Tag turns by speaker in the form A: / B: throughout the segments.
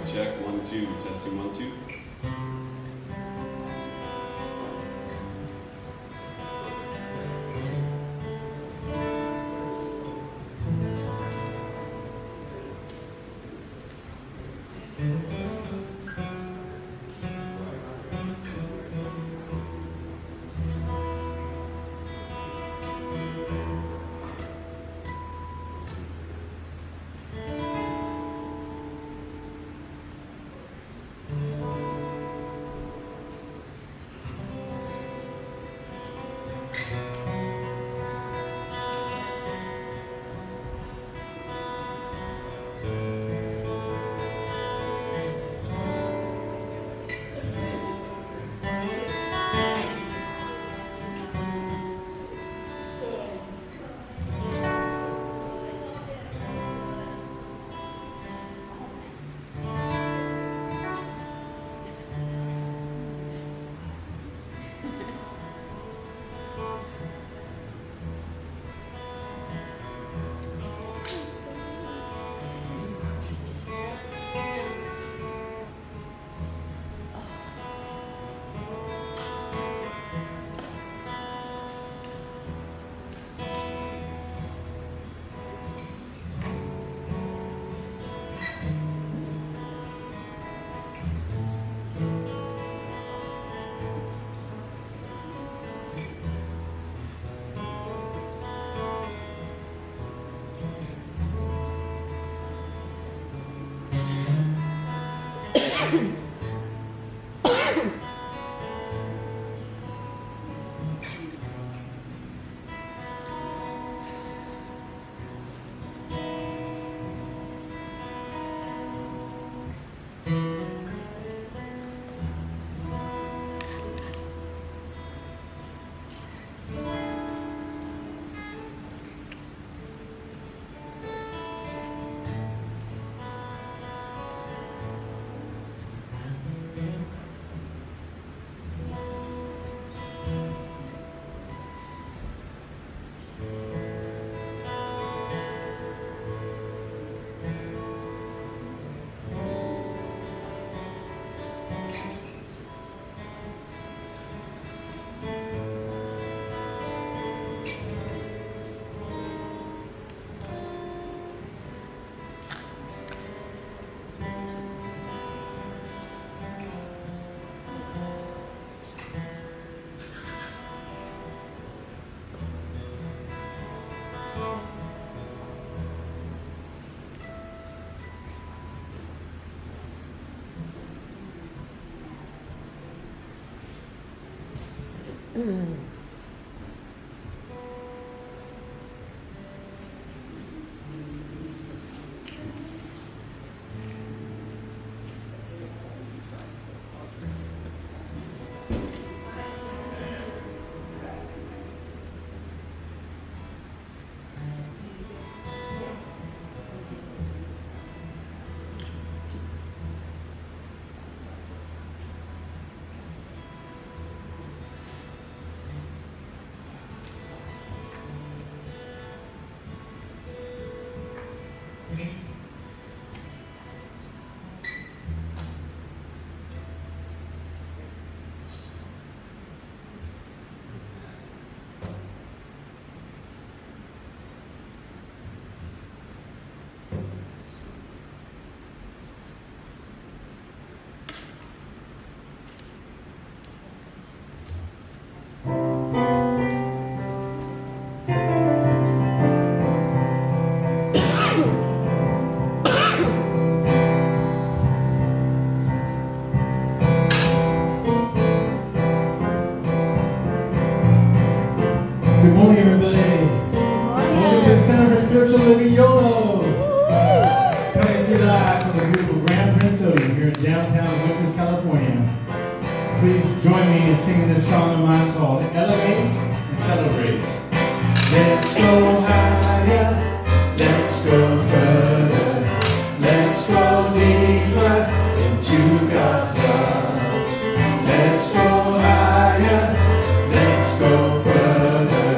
A: Check, 1, 2, testing, 1, 2.
B: Good morning, everybody. Welcome to the Center for Spiritual Living, Yolo. Coming to you live from the beautiful Grand Transcendent here in downtown Winters, California. Please join me in singing this song of mine called Elevate and Celebrate. Let's go higher, let's go further, let's go deeper into God's love. Let's go higher, let's go further,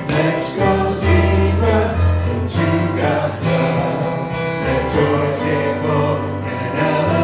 B: let's go deeper into God's love. Let joy take hold and elevate.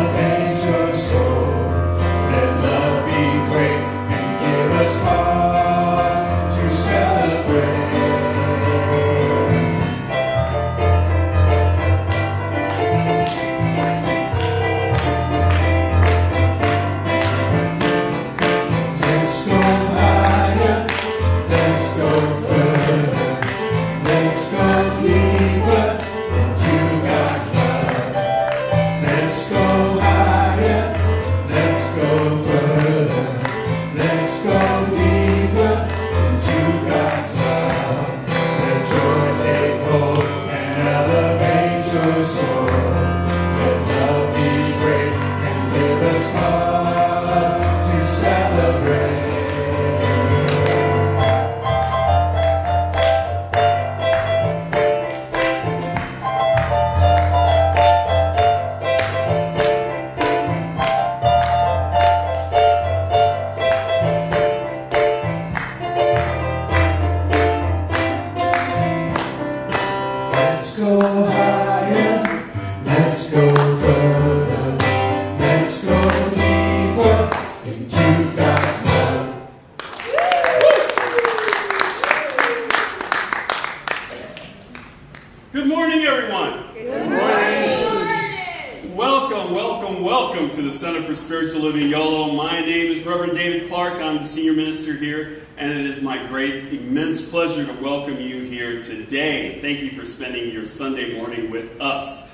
A: welcome to the Center for Spiritual Living, Yolo. My name is Reverend David Clark. I'm the senior minister here, and it is my great, immense pleasure to welcome you here today. Thank you for spending your Sunday morning with us.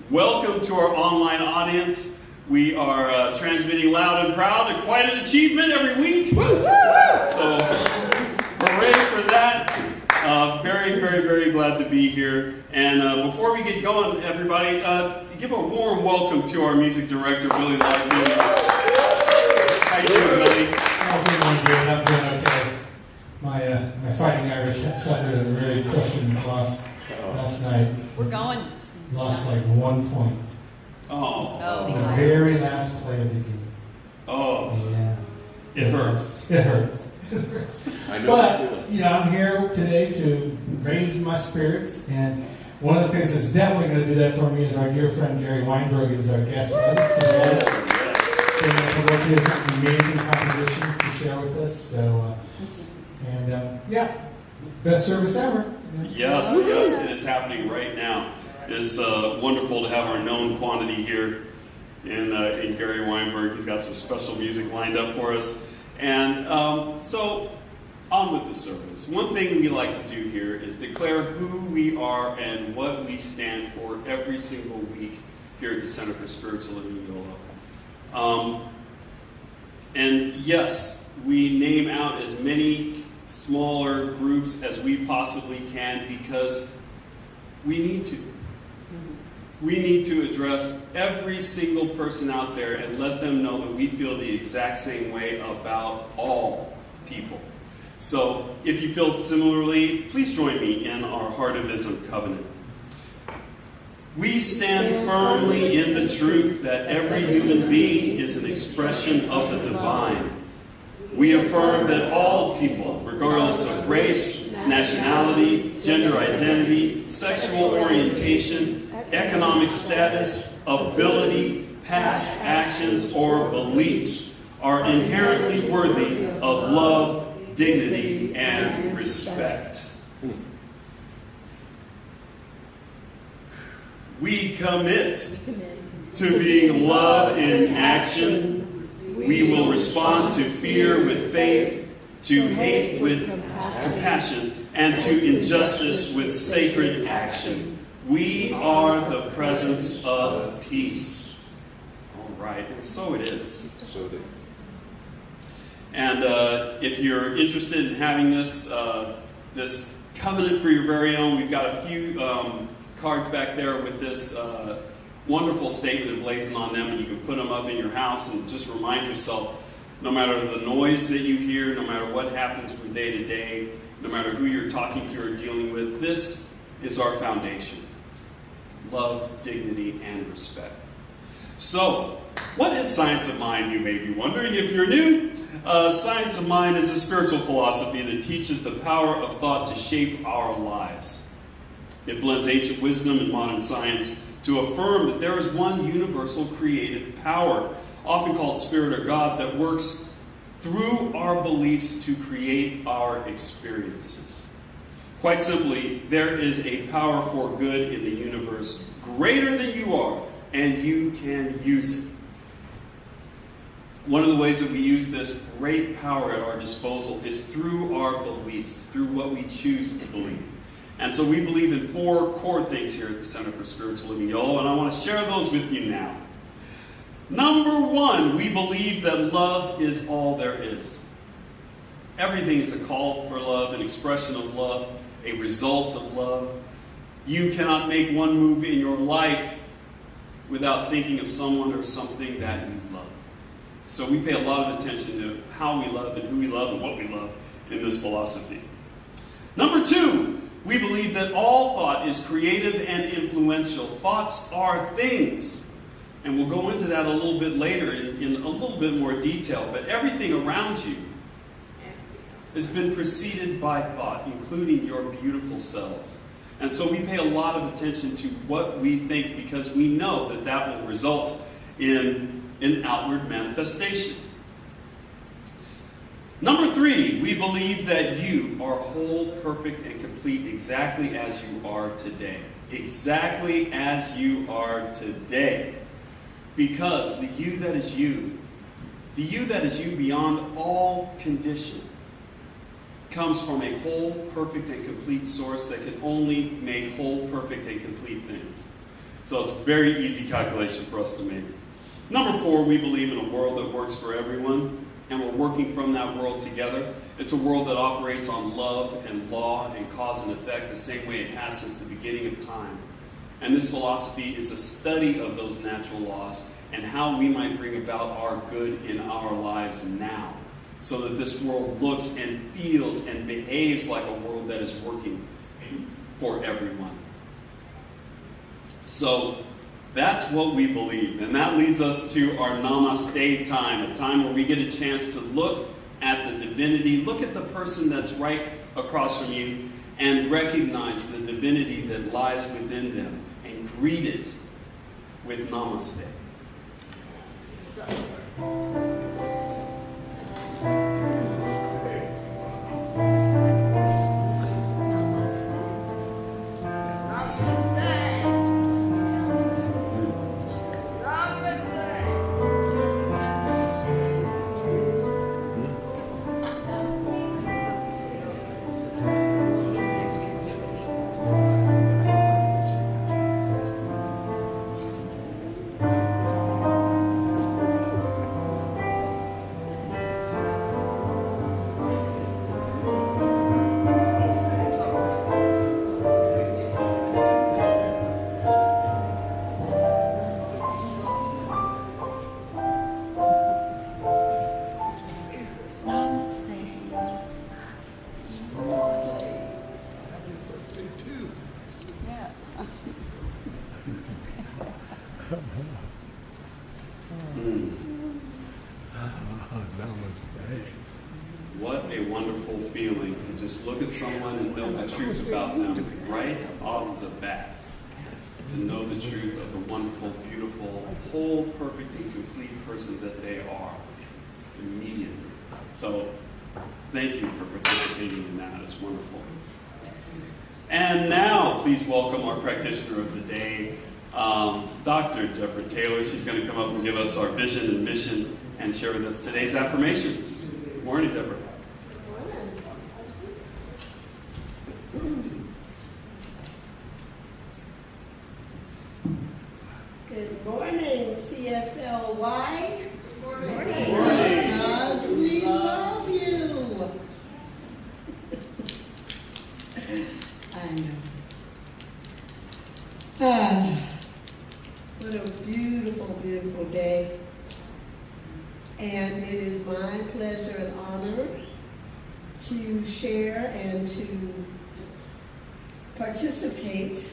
A: Welcome to our online audience. We are transmitting loud and proud, and quite an achievement every week. So, hooray for that. Very, very, very glad to be here. And before we get going, everybody, give a warm welcome to our music director, Billy Lockwood. How you doing, Billy?
B: I'm doing okay. My Fighting Irish suffered a really crushing loss last night.
C: We're going.
B: Lost like 1 point.
A: Oh.
B: The very last play of the game.
A: Oh.
B: Yeah.
A: It hurts.
B: It hurts.
A: I know.
B: But, I'm here today to raise my spirits, and one of the things that's definitely going to do that for me is our dear friend Jerry Weinberg is our guest host today. He has some amazing compositions to share with us. So, best service ever.
A: Yes, and it's happening right now. It's wonderful to have our known quantity here in Gary Weinberg. He's got some special music lined up for us. And so, on with the service. One thing we like to do here is declare who we are and what we stand for every single week here at the Center for Spiritual Living, Yolo. And yes, we name out as many smaller groups as we possibly can because we need to. We need to address every single person out there and let them know that we feel the exact same way about all people. So, if you feel similarly, please join me in our Heartivism covenant. We stand firmly in the truth that every human being is an expression of the divine. We affirm that all people, regardless of race, nationality, gender identity, sexual orientation, economic status, ability, past actions, or beliefs, are inherently worthy of love, dignity, and respect. We commit to being love in action. We will respond to fear with faith, to hate with compassion, and to injustice with sacred action. We are the presence of peace. All right, and so it is. So it is. And if you're interested in having this covenant for your very own, we've got a few cards back there with this wonderful statement emblazoned on them, and you can put them up in your house and just remind yourself, no matter the noise that you hear, no matter what happens from day to day, no matter who you're talking to or dealing with, this is our foundation. Love, dignity, and respect. So, what is Science of Mind, you may be wondering if you're new? Science of Mind is a spiritual philosophy that teaches the power of thought to shape our lives. It blends ancient wisdom and modern science to affirm that there is one universal creative power, often called Spirit or God, that works through our beliefs to create our experiences. Quite simply, there is a power for good in the universe greater than you are, and you can use it. One of the ways that we use this great power at our disposal is through our beliefs, through what we choose to believe. And so we believe in 4 core things here at the Center for Spiritual Living, Yolo, and I want to share those with you now. Number 1, we believe that love is all there is. Everything is a call for love, an expression of love, a result of love. You cannot make one move in your life without thinking of someone or something that you love. So we pay a lot of attention to how we love and who we love and what we love in this philosophy. Number 2, we believe that all thought is creative and influential. Thoughts are things. And we'll go into that a little bit later in a little bit more detail. But everything around you has been preceded by thought, including your beautiful selves. And so we pay a lot of attention to what we think because we know that that will result in an outward manifestation. Number 3, we believe that you are whole, perfect, and complete exactly as you are today. Exactly as you are today. Because the you that is you beyond all condition, comes from a whole, perfect, and complete source that can only make whole, perfect, and complete things. So it's a very easy calculation for us to make. Number 4, we believe in a world that works for everyone, and we're working from that world together. It's a world that operates on love and law and cause and effect the same way it has since the beginning of time. And this philosophy is a study of those natural laws and how we might bring about our good in our lives now, so that this world looks and feels and behaves like a world that is working for everyone. So that's what we believe. And that leads us to our Namaste time, a time where we get a chance to look at the divinity, look at the person that's right across from you, and recognize the divinity that lies within them, and greet it with Namaste. What a wonderful feeling to just look at someone and know the truth about them right off the bat. To know the truth of the wonderful, beautiful, whole, perfect, and complete person that they are immediately. So thank you for participating in that. It's wonderful. And now, please welcome our practitioner of the day, Dr. Deborah Taylor. She's going to come up and give us our vision and mission and share with us today's affirmation. Good morning, Deborah.
C: Good morning, CSLY.
A: Good morning.
C: Because we love you. I know. What a beautiful, beautiful day. And it is my pleasure and honor to share and to participate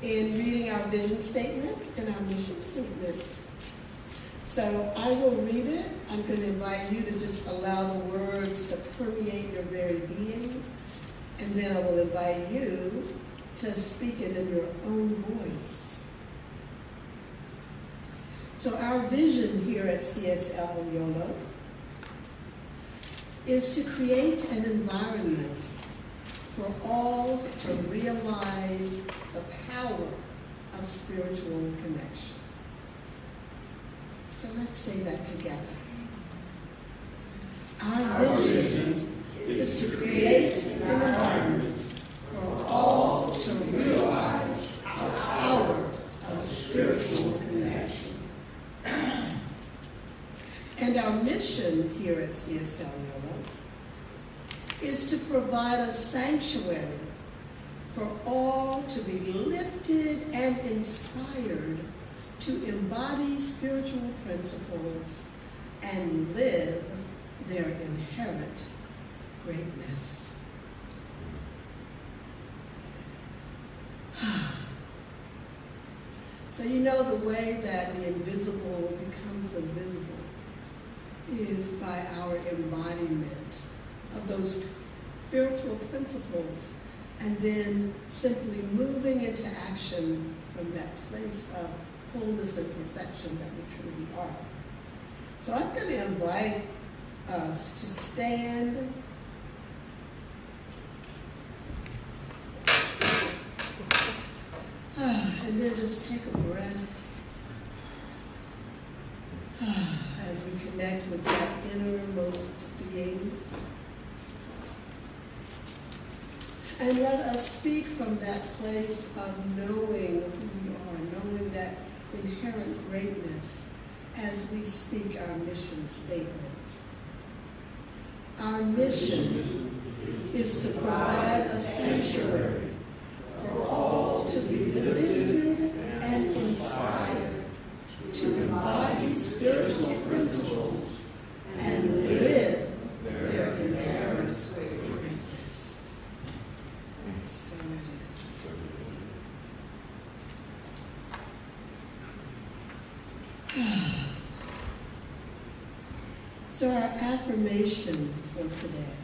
C: in reading our vision statement and our mission statement. So I will read it. I'm going to invite you to just allow the words to permeate your very being. And then I will invite you to speak it in your own voice. So our vision here at CSL Yolo is to create an environment for all to realize the power of spiritual connection. So let's say that together. Our vision is to create an environment for all to realize the power of spiritual connection. And our mission here at CSL Yolo is to provide a sanctuary for all to be lifted and inspired to embody spiritual principles and live their inherent greatness. So you know the way that the invisible becomes visible is by our embodiment of those spiritual principles and then simply moving into action from that place of wholeness and perfection that we truly are. So I'm going to invite us to stand and then just take a breath as we connect with that innermost being. And let us speak from that place of knowing who we are, knowing that inherent greatness as we speak our mission statement. Our mission is to provide a sanctuary for all to be lifted and inspired, to embody spiritual principles and live their inherent greatness. So our affirmation for today.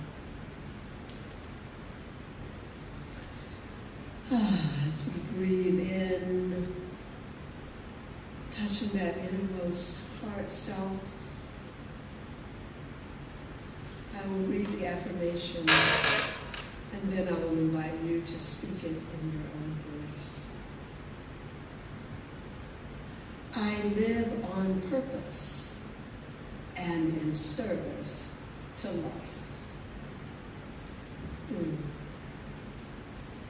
C: As we breathe in, touching that innermost heart self, I will read the affirmation and then I will invite you to speak it in your own voice. I live on purpose and in service to life.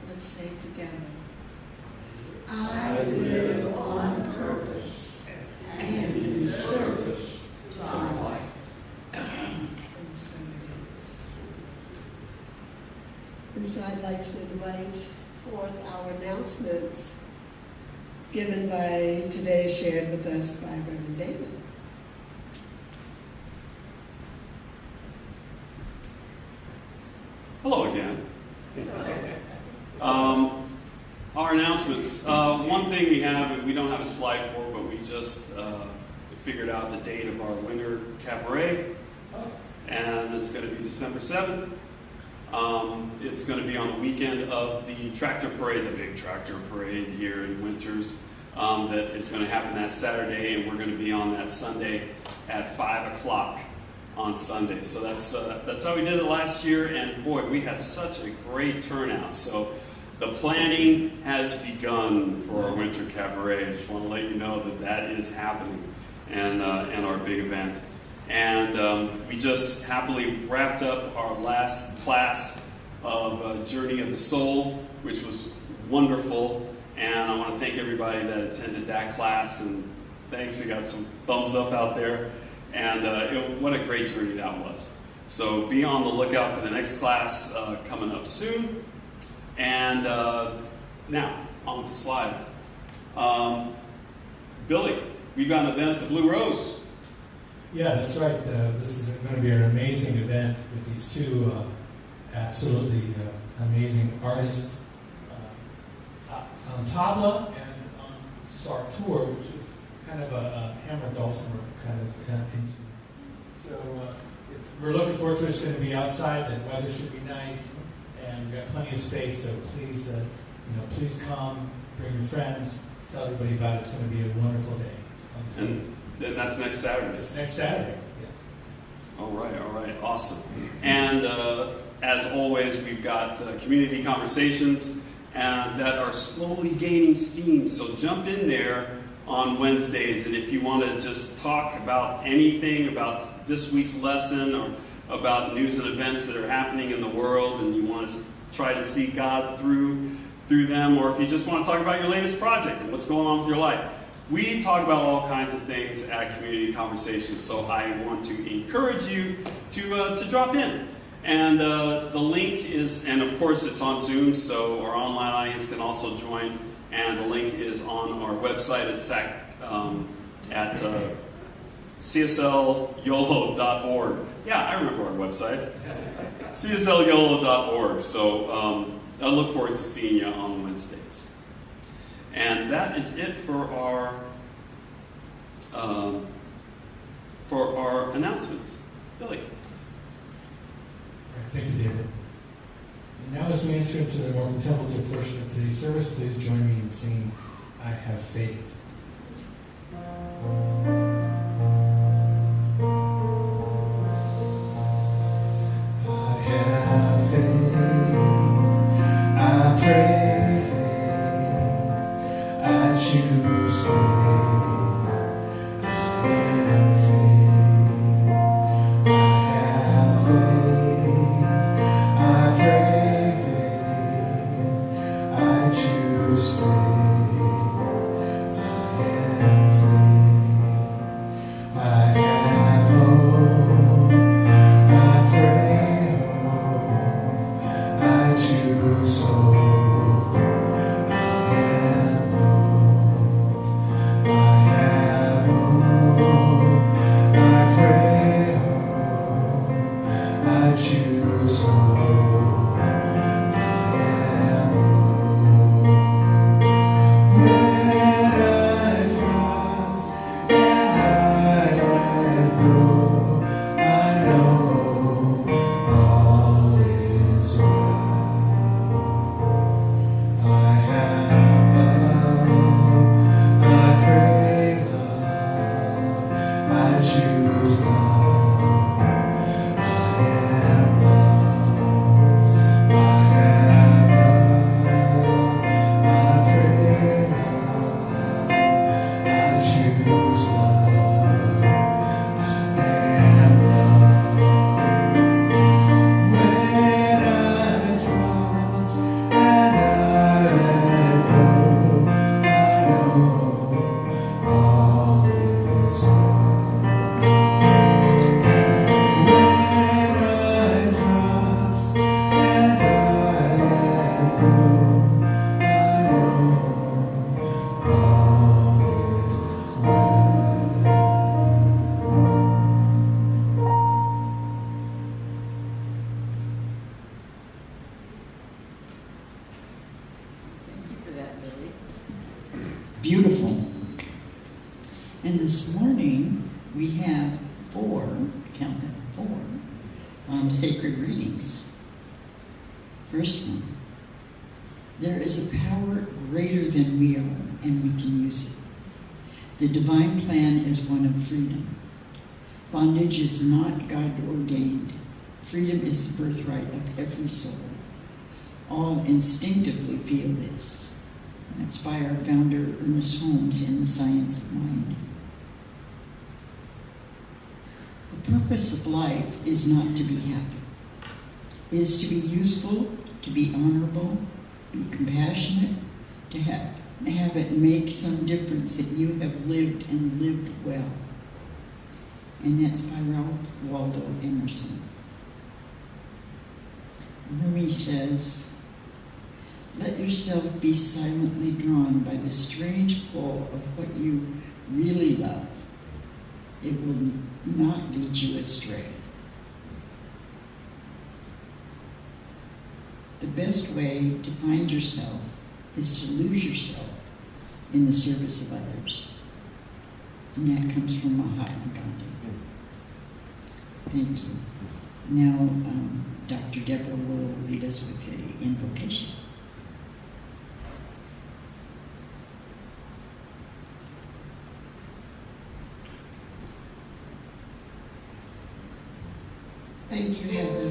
C: Let's say together. I live on purpose and in service to life. And so I'd like to invite forth our announcements given by today, shared with us by Reverend David.
A: Hello again. Our announcements. One thing we don't have a slide for, but we just figured out the date of our winter cabaret, and it's going to be December 7th. It's going to be on the weekend of the tractor parade, the big tractor parade here in Winters, that is going to happen that Saturday, and we're going to be on that Sunday at 5 o'clock on Sunday. So that's how we did it last year, and boy, we had such a great turnout. So the planning has begun for our winter cabaret. I just want to let you know that is happening, and our big event. And we just happily wrapped up our last class of Journey of the Soul, which was wonderful. And I want to thank everybody that attended that class. And thanks, we got some thumbs up out there. And what a great journey that was. So be on the lookout for the next class coming up soon. And now, on with the slides. Billy, we've got an event at the Blue Rose.
B: Yeah, that's right. This is going to be an amazing event with these two absolutely amazing artists, on tabla and on sartour, which is kind of a hammer dulcimer kind of instrument. So we're looking forward to it. It's going to be outside. The weather should be nice, and we've got plenty of space. So please, please come, bring your friends, tell everybody about it. It's going to be a wonderful day.
A: And then that's next Saturday.
B: It's next Saturday. Yeah.
A: All right, awesome. And as always, we've got community conversations that are slowly gaining steam. So jump in there on Wednesdays, and if you want to just talk about anything about this week's lesson or about news and events that are happening in the world, and you want to try to see God through them, or if you just want to talk about your latest project and what's going on with your life. We talk about all kinds of things at Community Conversations, so I want to encourage you to drop in. And the link is, and of course it's on Zoom, so our online audience can also join, and the link is on our website at CSLYolo.org. Yeah, I remember our website. CSLYolo.org. So I look forward to seeing you on Wednesdays. And that is it for our announcements. Billy.
B: All right, thank you, David. And now as we enter into the more contemplative portion of today's service, please join me in singing I Have Faith. I have faith, I pray faith, I choose faith, I am
D: And this morning, we have count them, 4 sacred readings. First one, there is a power greater than we are, and we can use it. The divine plan is one of freedom. Bondage is not God-ordained. Freedom is the birthright of every soul. All instinctively feel this. That's by our founder, Ernest Holmes, in The Science of Mind. The purpose of life is not to be happy. It is to be useful, to be honorable, be compassionate, to have it make some difference that you have lived and lived well. And that's by Ralph Waldo Emerson. Rumi says, let yourself be silently drawn by the strange pull of what you really love. It will not lead you astray. The best way to find yourself is to lose yourself in the service of others. And that comes from Mahatma Gandhi. Thank you. Now, Dr. Deborah will lead us with the invocation.
C: Thank you, Heather.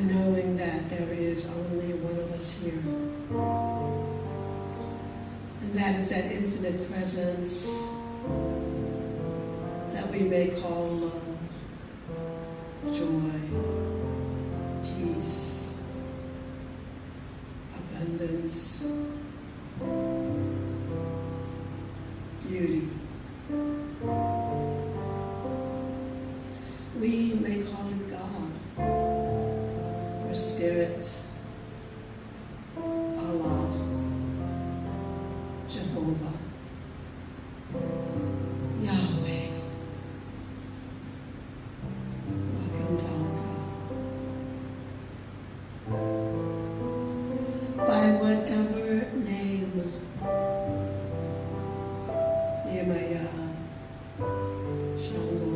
C: Knowing that there is only one of us here, and that is that infinite presence that we may call love, joy, peace, abundance, beauty. We may call it God, Spirit, Allah, Jehovah, Yahweh, Wakandaka. By whatever name, Yemaya, Shango,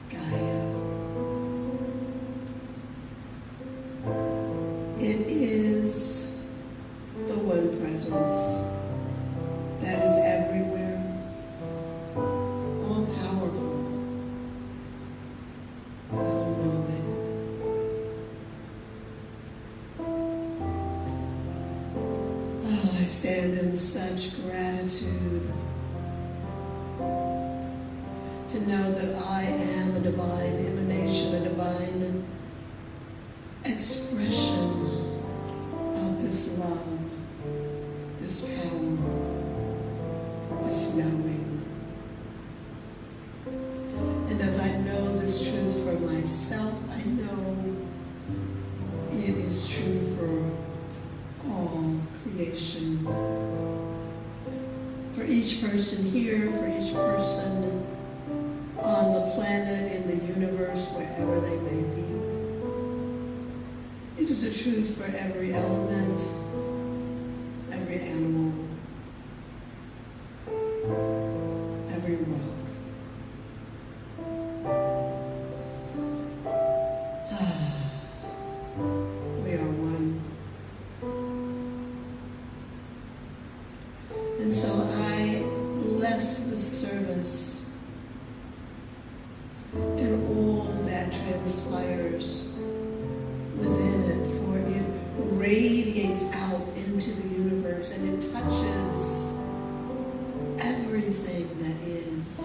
C: Gaia, it is the one presence that is everywhere, all powerful, all knowing. Oh, I stand in such gratitude to know that I am a divine emanation, a divine expression of this love, this power, this knowing. And as I know this truth for myself, I know it is true for all creation. For each person here, for each person on the planet, in the universe, wherever they may be. It is the truth for every element, every animal, every rock. We are one. And so I bless this service and all that transpires within it, for it radiates out into the universe and it touches everything that is.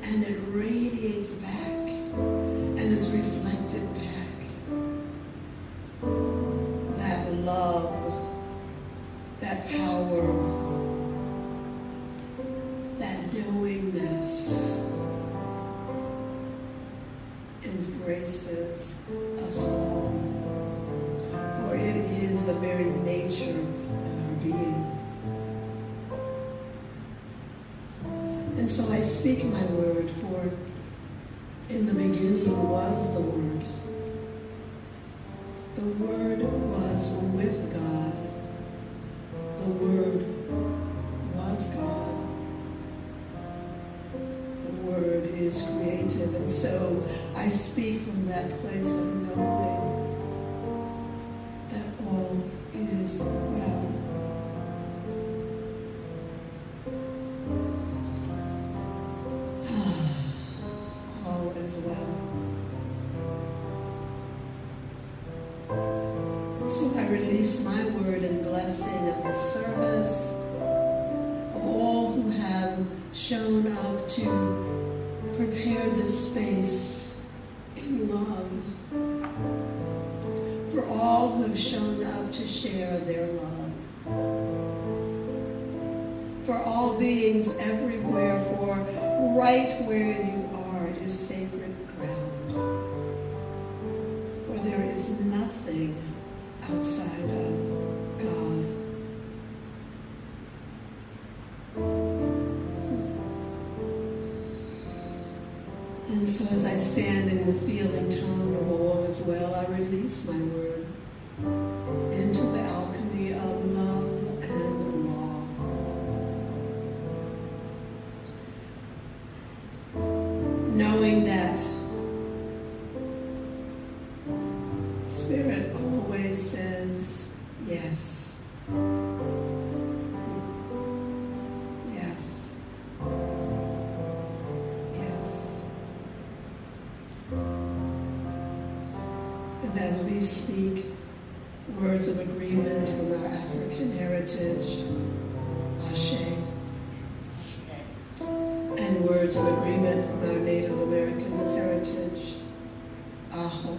C: And it radiates back and is reflected embraces us all. For it is the very nature of our being. And so I speak my word, for in the beginning was the Word. The Word was with God. The Word was God. The Word is creative. And so I speak from that place of knowing that all is well. All is well. So I release my word and blessing at the service of all who have shown up to prepare this space in love. For all who have shown up to share their love. For all beings everywhere, for right where you are is sacred ground. For there is nothing outside of God. And so as I stand in the feeling tone of all is well, I release my word into the alchemy of love and law. Knowing that Spirit always says yes. Yes. Yes. And as we speak words of agreement from our African heritage, Ashe, and words of agreement from our Native American heritage, Aho,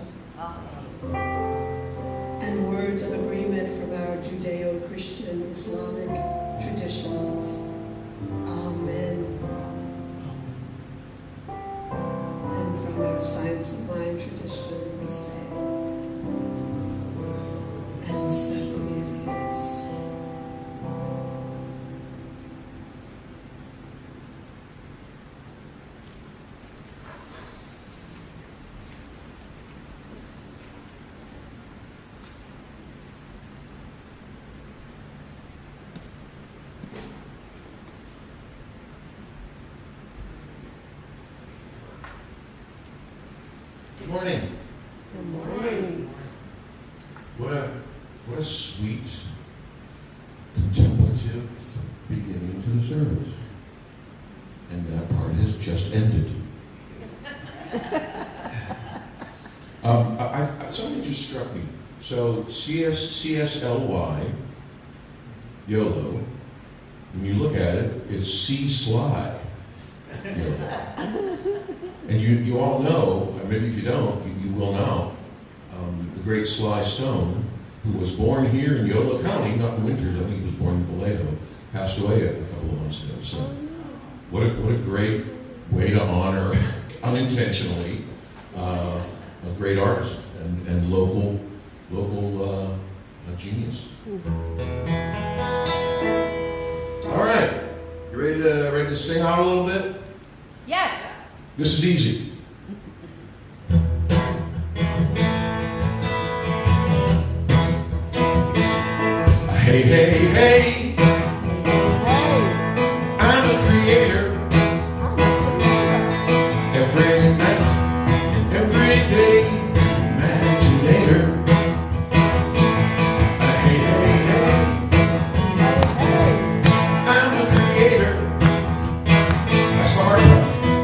C: and words of agreement from our Judeo-Christian Islamic traditions, Amen, and from our Science of Mind tradition, we say, and so it is.
E: Good morning.
C: Good morning.
E: What a sweet, contemplative beginning to the service. And that part has just ended. Something just struck me. So CSLY, Yolo, when you look at it, it's C-Sly. Yolo. And you all know, maybe if you don't, you will now, the great Sly Stone, who was born here in Yolo County, not in Winters, I think he was born in Vallejo, passed away a couple of months ago. So what a great way to honor, unintentionally, a great artist and local genius. All right, you ready to sing out a little bit?
F: Yes.
E: This is easy. Hey, hey, hey, I'm a creator. Every night and every day, imaginator. Hey, hey, hey, I'm a creator. I start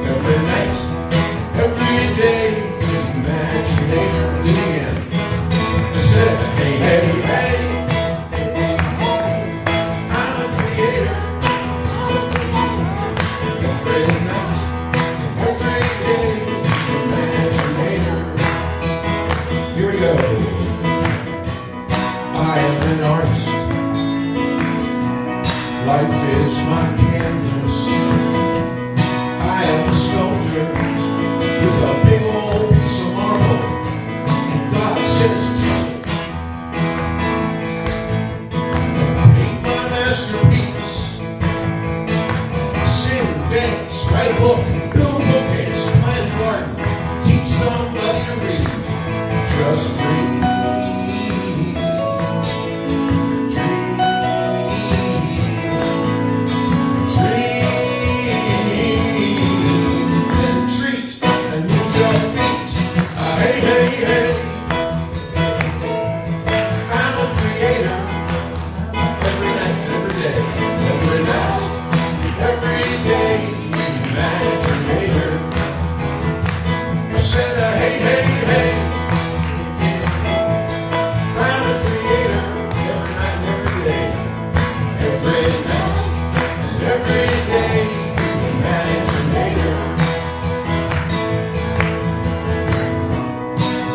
E: every night, every day, imaginator. Do it again. I said, hey, hey, hey.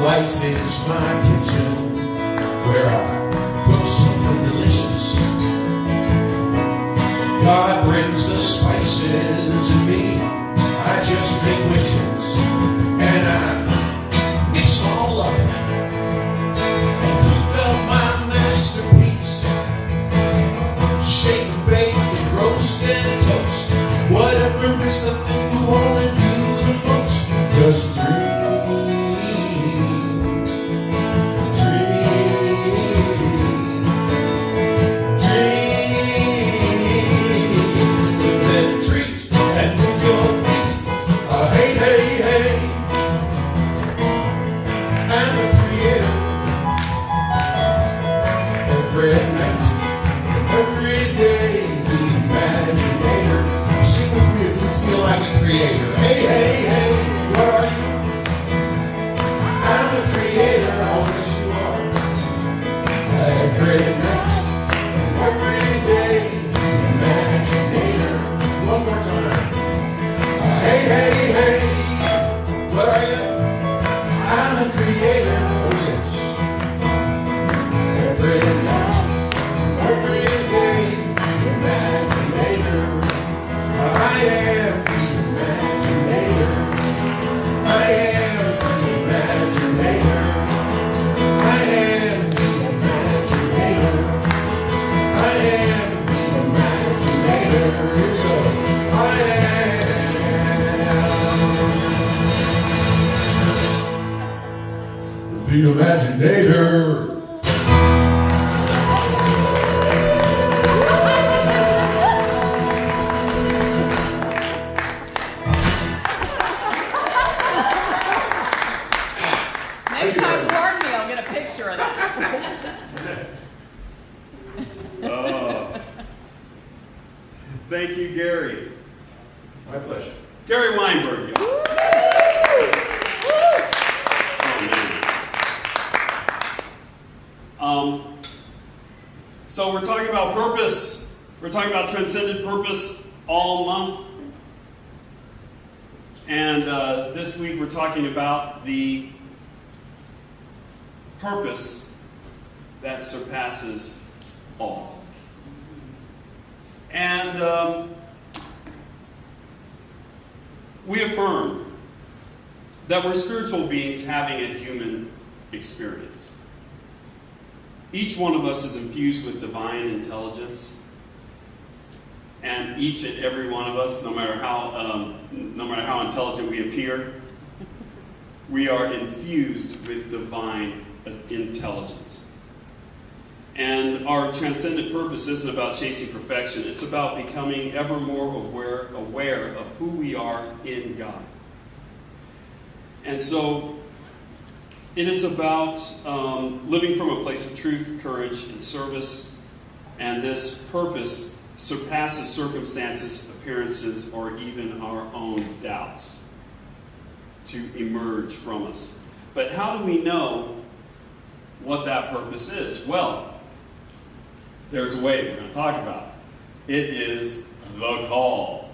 E: Life is my kitchen where I cook something delicious. God brings the spices to me. I just make wishes and I mix them all up and cook up my masterpiece. Shake, bake, and roast and toast. Whatever is the thing you want to do the most. Just dream. The Imaginator.
F: Next time you warn me, I'll get a picture of that.
A: Thank you, Gary.
E: My pleasure.
A: Gary Weinberg. So we're talking about purpose. We're talking about transcendent purpose all month. And this week we're talking about the purpose that surpasses all. And we affirm that we're spiritual beings having a human experience. Each one of us is infused with divine intelligence, and each and every one of us, no matter how intelligent we appear, we are infused with divine intelligence. And our transcendent purpose isn't about chasing perfection; it's about becoming ever more aware of who we are in God. And so, it is about living from a place of truth, courage, and service. And this purpose surpasses circumstances, appearances, or even our own doubts to emerge from us. But how do we know what that purpose is? Well, there's a way we're going to talk about it. It is the call.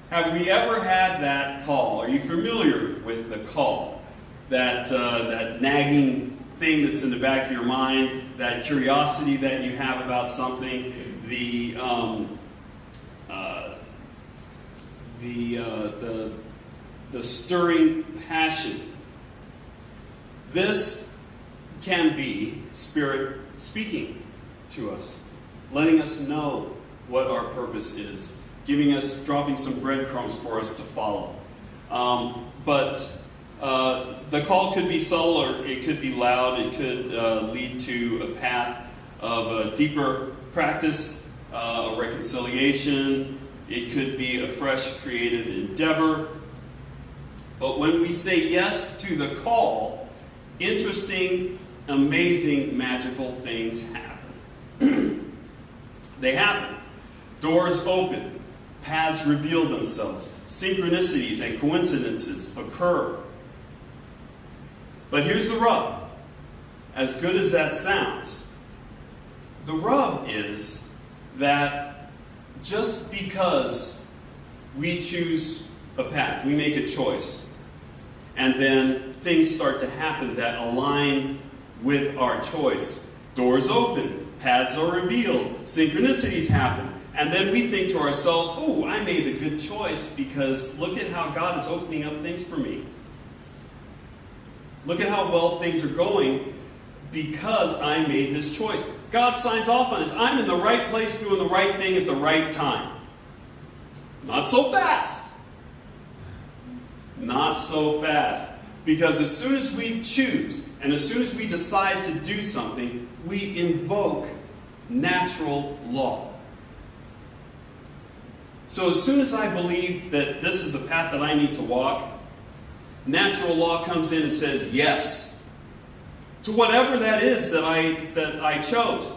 A: Have we ever had that call? Are you familiar with the call? That nagging thing that's in the back of your mind, that curiosity that you have about something, the stirring passion. This can be Spirit speaking to us, letting us know what our purpose is, dropping some breadcrumbs for us to follow. But the call could be subtle, or it could be loud. It could lead to a path of a deeper practice, a reconciliation. It could be a fresh creative endeavor. But when we say yes to the call, interesting, amazing, magical things happen. They happen. Doors open. Paths reveal themselves. Synchronicities and coincidences occur. But here's the rub. As good as that sounds, the rub is that just because we choose a path, we make a choice, And then things start to happen that align with our choice. Doors open, paths are revealed, synchronicities happen. And then we think to ourselves, oh, I made the good choice because look at how God is opening up things for me. Look at how well things are going because I made this choice. God signs off on this. I'm in the right place doing the right thing at the right time. Not so fast. Not so fast. Because as soon as we choose and as soon as we decide to do something, we invoke natural law. So as soon as I believe that this is the path that I need to walk, natural law comes in and says yes to whatever that is that I chose.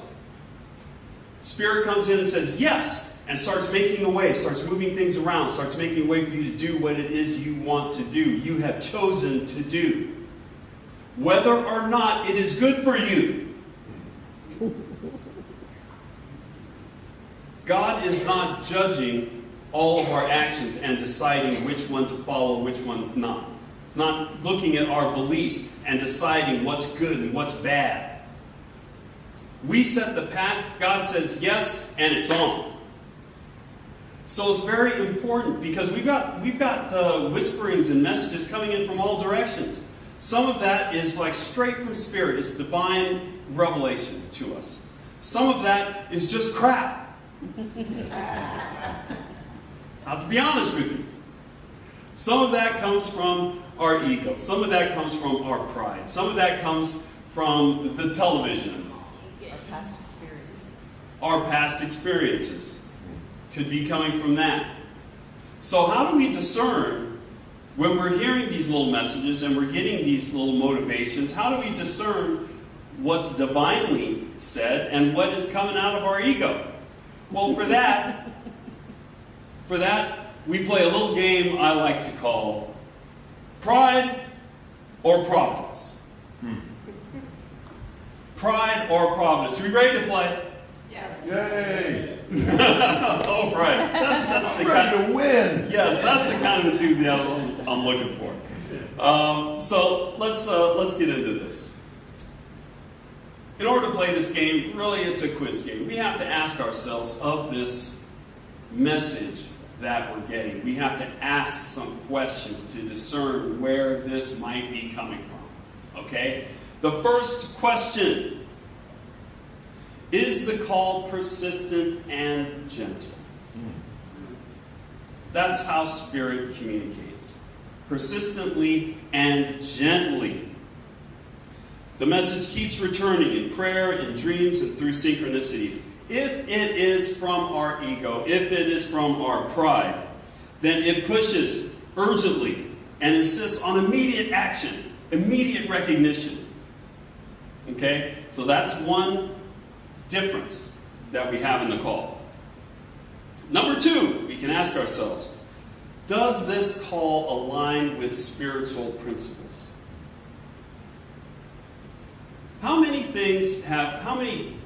A: Spirit comes in and says yes and starts making a way, starts moving things around, starts making a way for you to do what it is you want to do, you have chosen to do. Whether or not it is good for you. God is not judging all of our actions and deciding which one to follow, which one not. It's not looking at our beliefs and deciding what's good and what's bad. We set the path, God says yes, and it's on. So it's very important because we've got whisperings and messages coming in from all directions. Some of that is like straight from Spirit. It's divine revelation to us. Some of that is just crap. I have to be honest with you. Some of that comes from our ego. Some of that comes from our pride. Some of that comes from the television. Our past experiences could be coming from that. So how do we discern when we're hearing these little messages and we're getting these little motivations? How do we discern what's divinely said and what is coming out of our ego? Well, for that, we play a little game I like to call Pride or Providence. Pride or Providence. Are we ready to play?
F: Yes.
E: Yay!
A: All right. That's the
E: Ready
A: kind
E: to win!
A: Yes, that's the kind of enthusiasm I'm looking for. So let's get into this. In order to play this game, really it's a quiz game. We have to ask ourselves of this message that we're getting. We have to ask some questions to discern where this might be coming from. Okay? The first question: is the call persistent and gentle? That's how Spirit communicates. Persistently and gently. The message keeps returning in prayer, in dreams, and through synchronicities. If it is from our ego, if it is from our pride, then it pushes urgently and insists on immediate action, immediate recognition. Okay? So that's one difference that we have in the call. Number two, we can ask ourselves, does this call align with spiritual principles? How many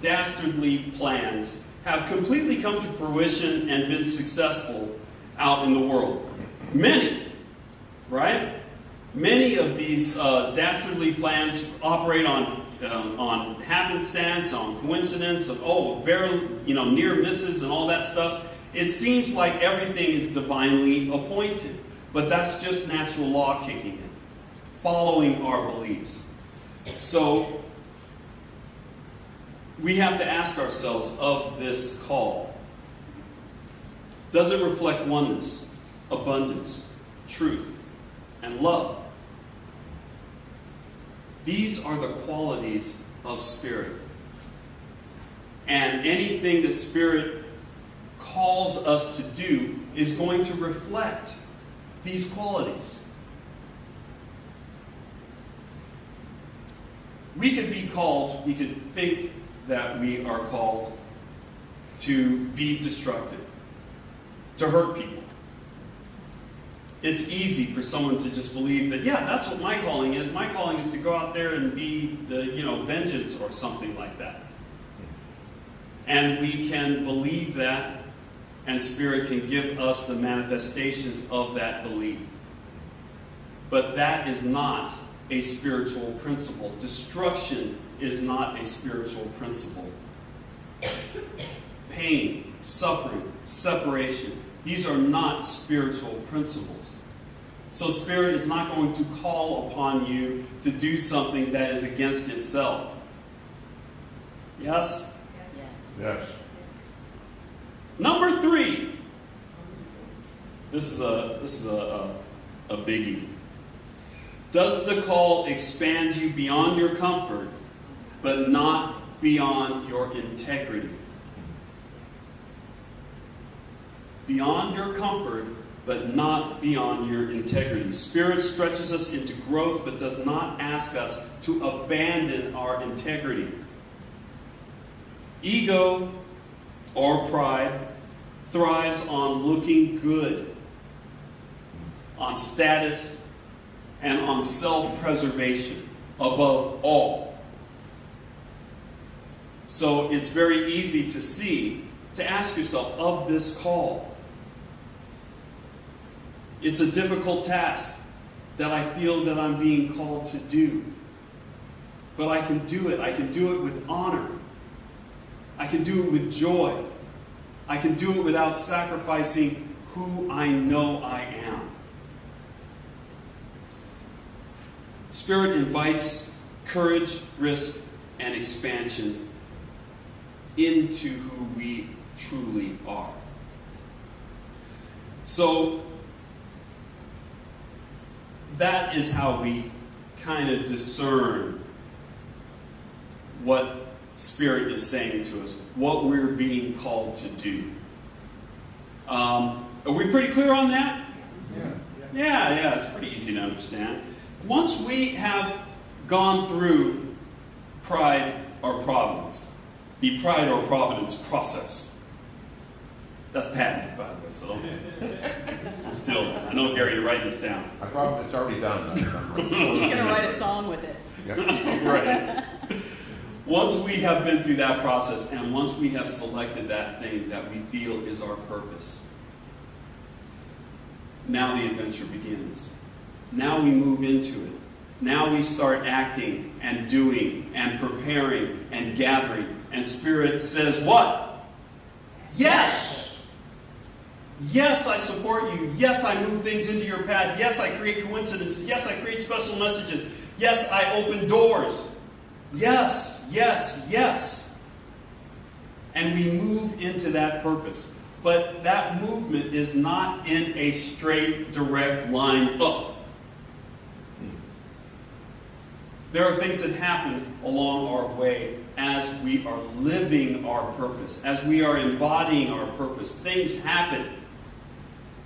A: dastardly plans have completely come to fruition and been successful out in the world? Many, right? Many of these dastardly plans operate on happenstance, on coincidence, of near misses and all that stuff. It seems like everything is divinely appointed, but that's just natural law kicking in, following our beliefs. So we have to ask ourselves of this call, does it reflect oneness, abundance, truth, and love? These are the qualities of Spirit. And anything that Spirit calls us to do is going to reflect these qualities. We could think that we are called to be destructive, to hurt people. It's easy for someone to just believe that, yeah, that's what my calling is. My calling is to go out there and be vengeance or something like that. And we can believe that, and Spirit can give us the manifestations of that belief. But that is not a spiritual principle. Destruction is not a spiritual principle. Pain, suffering, separation, these are not spiritual principles. So Spirit is not going to call upon you to do something that is against itself. Yes?
E: Yes.
A: Number 3. This is a biggie. Does the call expand you beyond your comfort, but not beyond your integrity? Beyond your comfort, but not beyond your integrity. Spirit stretches us into growth, but does not ask us to abandon our integrity. Ego or pride thrives on looking good, on status, and on self-preservation above all. So it's very easy to ask yourself of this call. It's a difficult task that I feel that I'm being called to do. But I can do it. I can do it with honor. I can do it with joy. I can do it without sacrificing who I know I am. Spirit invites courage, risk, and expansion into who we truly are. So, that is how we kind of discern what Spirit is saying to us, what we're being called to do. Are we pretty clear on that? Yeah, it's pretty easy to understand. Once we have gone through pride or providence, the pride or providence process. That's patented, by the way, so don't. Still, I know, Gary, you're writing this down.
E: It's already done.
F: He's going to write a song with it.
A: Right. Once we have been through that process, and once we have selected that thing that we feel is our purpose, now the adventure begins. Now we move into it. Now we start acting and doing and preparing and gathering. And Spirit says what? Yes! Yes, I support you. Yes, I move things into your path. Yes, I create coincidences. Yes, I create special messages. Yes, I open doors. Yes, yes, yes. And we move into that purpose. But that movement is not in a straight, direct line up. There are things that happen along our way as we are living our purpose, as we are embodying our purpose. Things happen.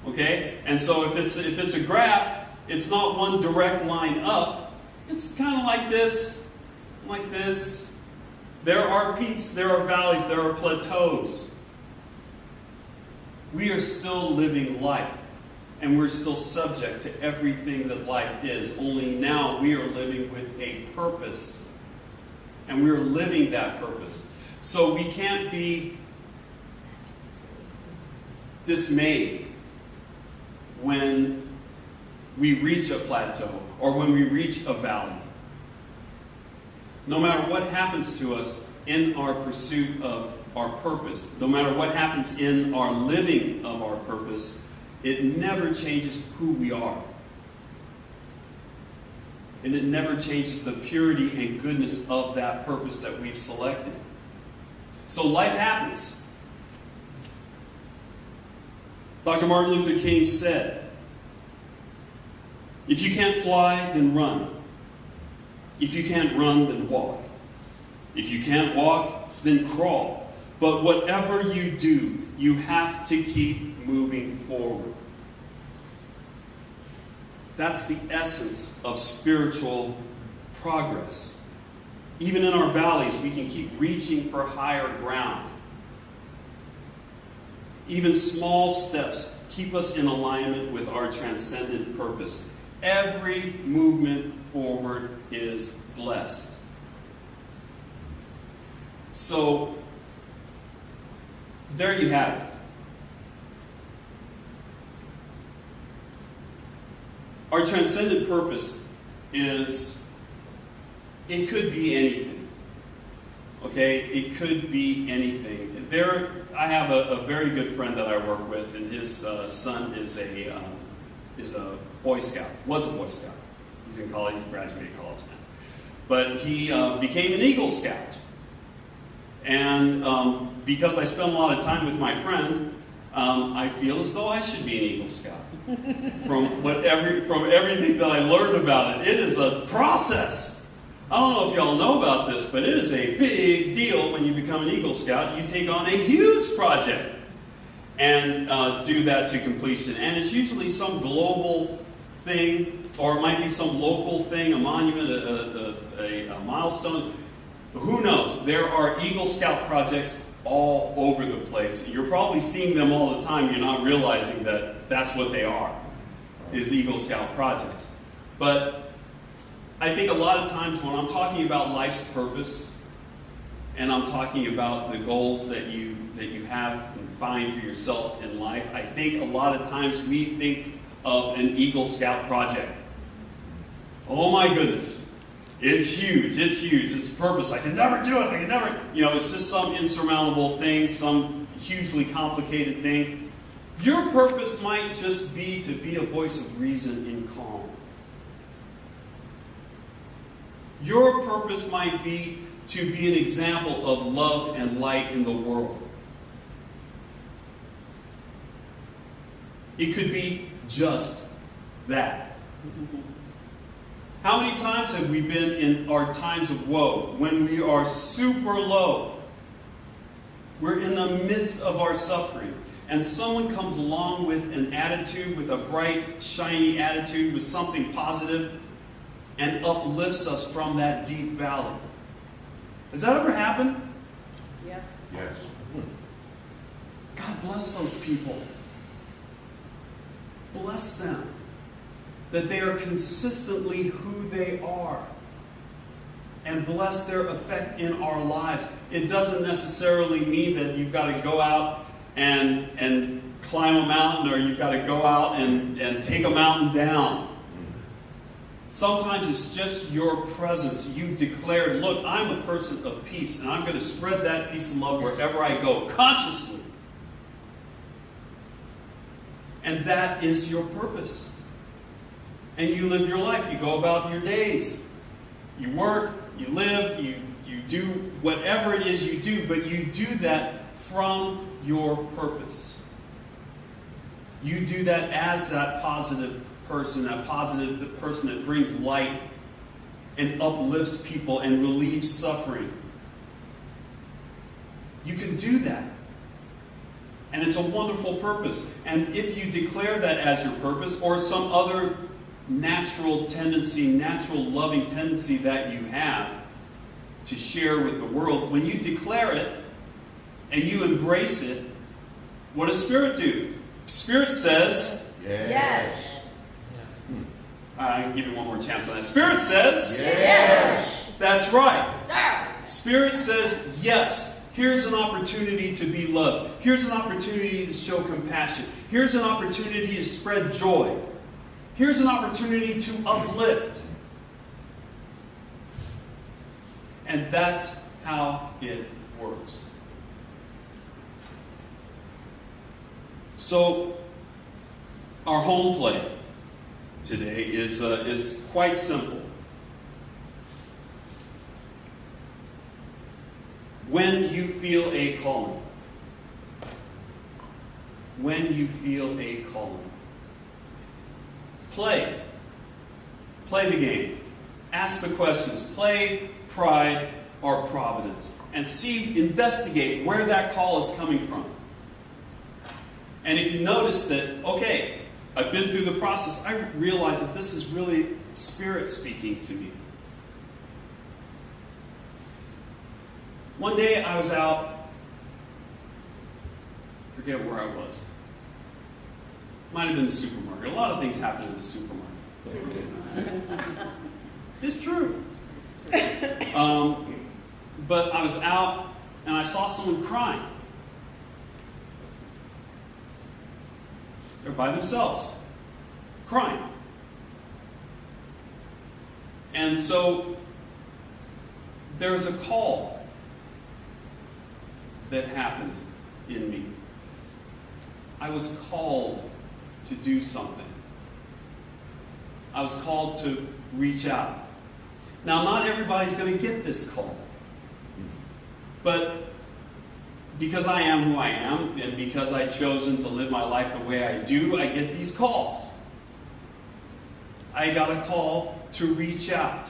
A: Okay? And so if it's a graph, it's not one direct line up. It's kind of like this, like this. There are peaks, there are valleys, there are plateaus. We are still living life, and we're still subject to everything that life is. Only now we are living with a purpose, and we're living that purpose. So we can't be dismayed when we reach a plateau or when we reach a valley. No matter what happens to us in our pursuit of our purpose, no matter what happens in our living of our purpose, it never changes who we are. And it never changes the purity and goodness of that purpose that we've selected. So life happens. Dr. Martin Luther King said, if you can't fly, then run. If you can't run, then walk. If you can't walk, then crawl. But whatever you do, you have to keep moving forward. That's the essence of spiritual progress. Even in our valleys, we can keep reaching for higher ground. Even small steps keep us in alignment with our transcendent purpose. Every movement forward is blessed. So, there you have it. Our transcendent purpose is, it could be anything. Okay? It could be anything. I have a very good friend that I work with, and his son is a Boy Scout. Was a Boy Scout. He's in college. He graduated college now. But he became an Eagle Scout. And because I spend a lot of time with my friend, I feel as though I should be an Eagle Scout. From everything that I learned about it. It is a process. I don't know if y'all know about this, but it is a big deal when you become an Eagle Scout. You take on a huge project and do that to completion. And it's usually some global thing, or it might be some local thing, a monument, a milestone. Who knows? There are Eagle Scout projects all over the place. You're probably seeing them all the time. You're not realizing that that's what they are, is Eagle Scout projects. But I think a lot of times when I'm talking about life's purpose, and I'm talking about the goals that you have and find for yourself in life, I think a lot of times we think of an Eagle Scout project. Oh my goodness. It's huge. It's a purpose. I can never do it. It's just some insurmountable thing, some hugely complicated thing. Your purpose might just be to be a voice of reason in calm. Your purpose might be to be an example of love and light in the world. It could be just that. How many times have we been in our times of woe, when we are super low? We're in the midst of our suffering, and someone comes along with an attitude, with a bright, shiny attitude, with something positive, and uplifts us from that deep valley. Has that ever happened?
F: Yes.
E: Yes.
A: God bless those people. Bless them. That they are consistently who they are. And bless their effect in our lives. It doesn't necessarily mean that you've got to go out and climb a mountain, or you've got to go out and take a mountain down. Sometimes it's just your presence. You declared, look, I'm a person of peace, and I'm going to spread that peace and love wherever I go, consciously. And that is your purpose. And you live your life. You go about your days. You work, you live, you do whatever it is you do, but you do that from your purpose. You do that as that positive person that brings light and uplifts people and relieves suffering. You can do that. And it's a wonderful purpose. And if you declare that as your purpose, or some other natural loving tendency that you have to share with the world, when you declare it and you embrace it, what does Spirit do? Spirit says,
F: Yes.
A: I can give you one more chance on that. Spirit says,
F: Yes.
A: That's right.
F: There.
A: Spirit says, yes. Here's an opportunity to be loved. Here's an opportunity to show compassion. Here's an opportunity to spread joy. Here's an opportunity to uplift. And that's how it works. So, our home play today is quite simple. When you feel a calling. When you feel a calling. Play. Play the game. Ask the questions. Play pride or providence. And investigate where that call is coming from. And if you notice that, okay, I've been through the process, I realize that this is really Spirit speaking to me. One day I was out, forget where I was. Might have been the supermarket. A lot of things happen in the supermarket. It's true. But I was out and I saw someone crying. They're by themselves, crying. And so there's a call that happened in me. I was called to do something. I was called to reach out. Now, not everybody's going to get this call. But because I am who I am, and because I've chosen to live my life the way I do, I get these calls. I got a call to reach out.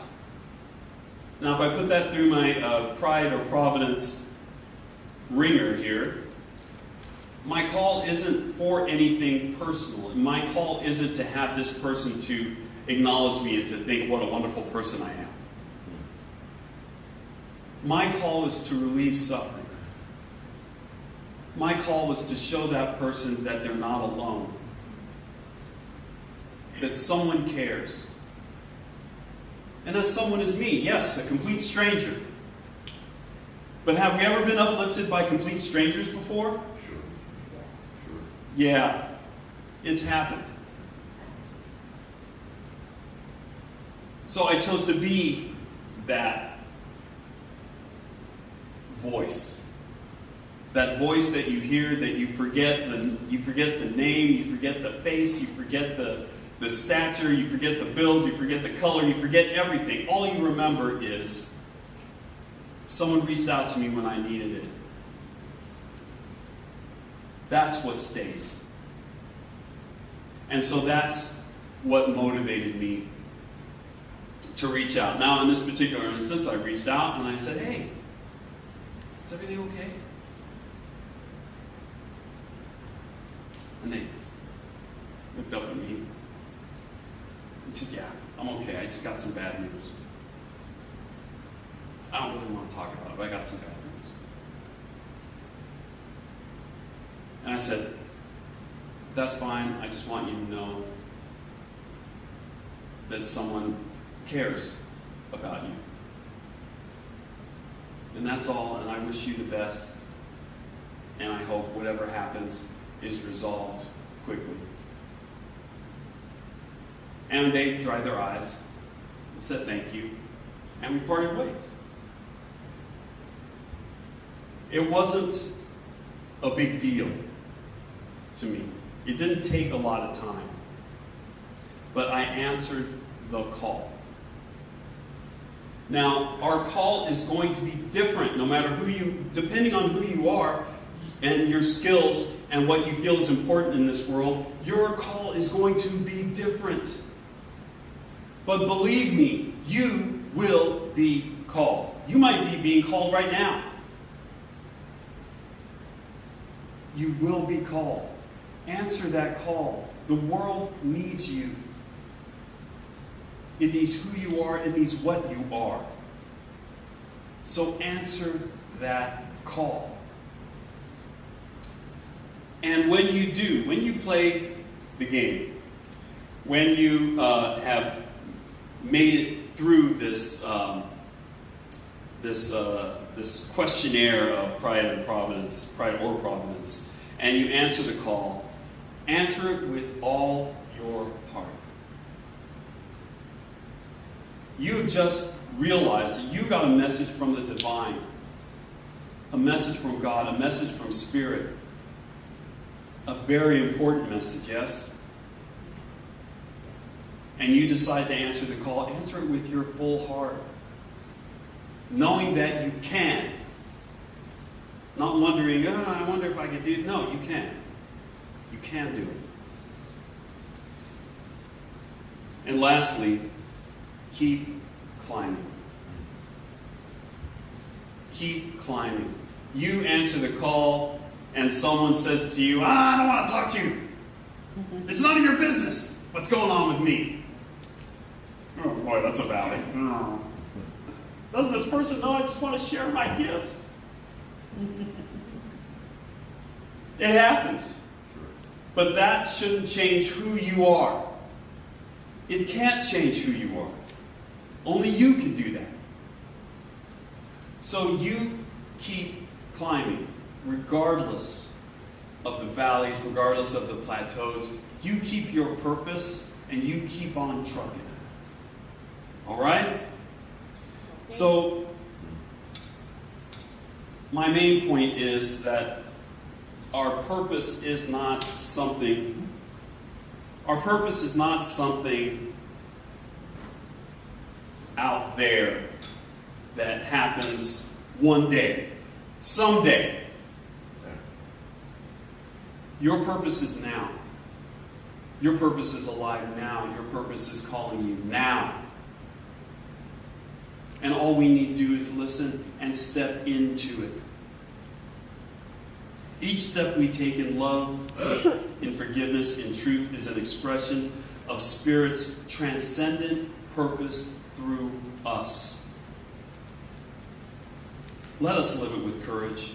A: Now, if I put that through my Pride or Providence ringer here, my call isn't for anything personal. My call isn't to have this person to acknowledge me and to think what a wonderful person I am. My call is to relieve suffering. My call was to show that person that they're not alone. That someone cares. And that someone is me. Yes, a complete stranger. But have we ever been uplifted by complete strangers before?
E: Sure.
A: Yeah, it's happened. So I chose to be that voice. That voice that you hear, that you forget the name, you forget the face, you forget the stature, you forget the build, you forget the color, you forget everything. All you remember is someone reached out to me when I needed it. That's what stays. And so that's what motivated me to reach out. Now, in this particular instance, I reached out and I said, hey, is everything okay? And they looked up at me and said, yeah, I'm okay. I just got some bad news. I don't really want to talk about it, but I got some bad news. And I said, that's fine. I just want you to know that someone cares about you. And that's all, and I wish you the best. And I hope whatever happens is resolved quickly. And they dried their eyes, said thank you, and we parted ways. It wasn't a big deal to me. It didn't take a lot of time. But I answered the call. Now, our call is going to be different no matter depending on who you are and your skills and what you feel is important in this world, your call is going to be different. But believe me, you will be called. You might be being called right now. You will be called. Answer that call. The world needs you. It needs who you are. It needs what you are. So answer that call. And when you do, when you play the game, when you have made it through this this questionnaire of pride or providence, and you answer the call, answer it with all your heart. You have just realized that you got a message from the divine, a message from God, a message from Spirit. A very important message, yes? And you decide to answer the call, answer it with your full heart. Knowing that you can. Not wondering, I wonder if I could do it. No, you can. You can do it. And lastly, keep climbing. Keep climbing. You answer the call, and someone says to you, I don't want to talk to you. It's none of your business what's going on with me. Oh boy, that's a valley. Oh. Doesn't this person know I just want to share my gifts? It happens. But that shouldn't change who you are. It can't change who you are. Only you can do that. So you keep climbing, regardless of the valleys, regardless of the plateaus. You keep your purpose, and you keep on trucking it. All right? So, my main point is that our purpose is not something out there that happens one day, someday. Your purpose is now. Your purpose is alive now. Your purpose is calling you now. And all we need to do is listen and step into it. Each step we take in love, in forgiveness, in truth is an expression of Spirit's transcendent purpose through us. Let us live it with courage.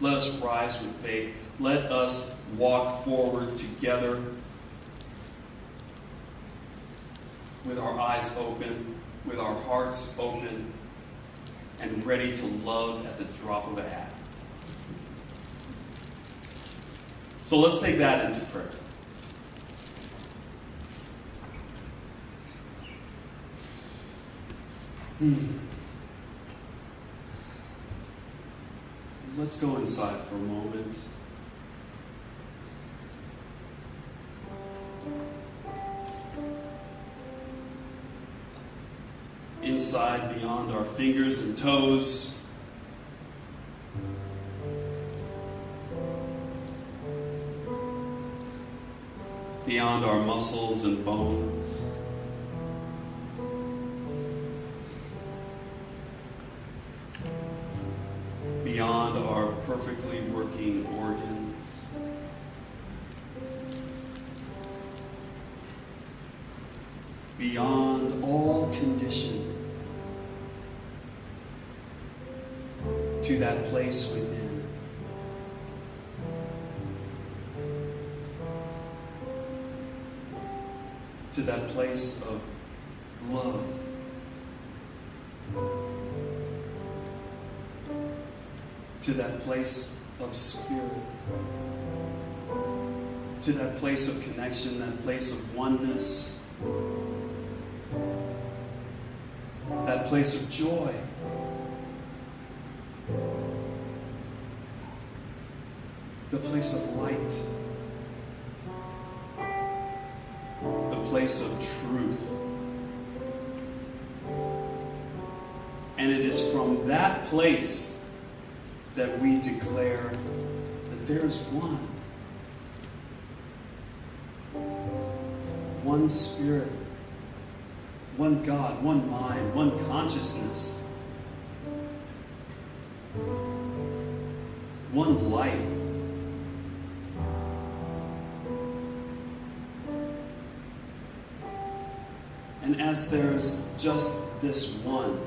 A: Let us rise with faith. Let us walk forward together with our eyes open, with our hearts open, and ready to love at the drop of a hat. So let's take that into prayer. Let's go inside for a moment. Inside, beyond our fingers and toes. Beyond our muscles and bones. Beyond our perfectly working organs. Beyond all condition. To that place within. To that place of love. To that place of spirit. To that place of connection, that place of oneness. That place of joy. The place of light. The place of truth. And it is from that place that we declare that there is one. One Spirit. One God. One mind. One consciousness. One life. And as there's just this one,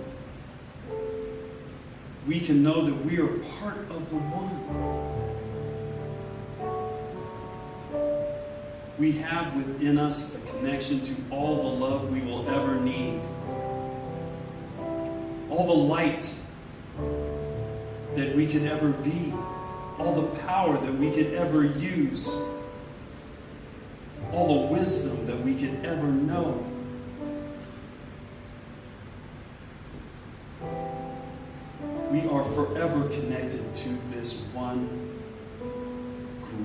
A: we can know that we are part of the one. We have within us a connection to all the love we will ever need. All the light that we could ever be. All the power that we could ever use. All the wisdom that we could ever know. We are forever connected to this one